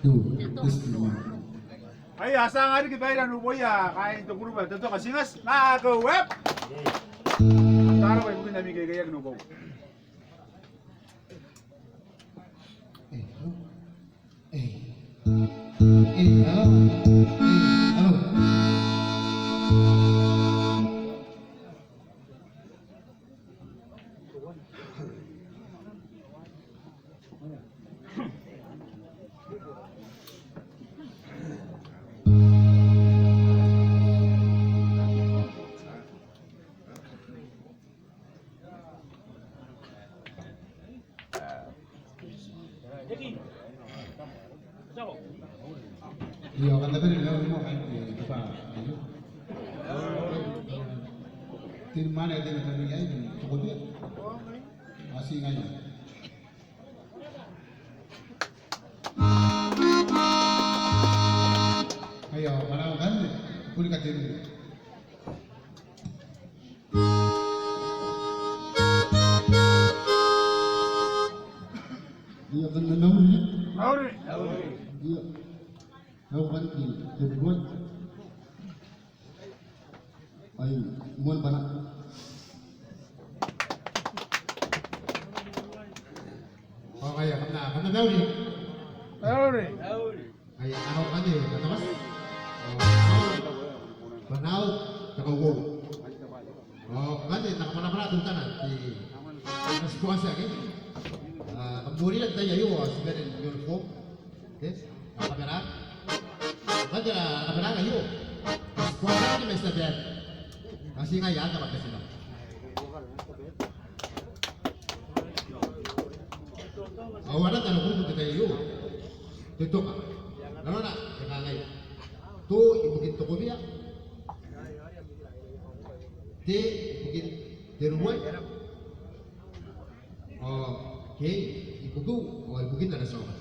Tuh, istimewa. Ay, asa nga rin kibayran mo boya, kain to grupo, tentu kasingas, na ke web. Tara ba mungkin nami gaya no go. Halo. Iya, kan tadi dia mau kan di apa? Tim mana dia tadi ya ini? Cukup dia. Masih nganya. Ayo, mana kan? Pun katin. Dia kan menang. Auri. Iya. Kau kan dibuat. Ayo, mohon panak. Oh kayak karena tahu nih. Auri. Kayak ano kan deh, kata mas. Panau, takawog. Oh kan deh, nakamana-mana tuntan di sekolah saya kan. Kemudian tanya yo, sudah di uniform. Oke, kamera. Kaya kamera kayo. Kuha ni Mr. Ben. Kasi nga yan kapag sila. Awala ka na kung kita kayo. Dito ka. Ano na? Kakangay. Tu ibugin to ko niya. Di ibugin diruan. Okay, ibugu o ibugin na sa mga.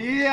Iya.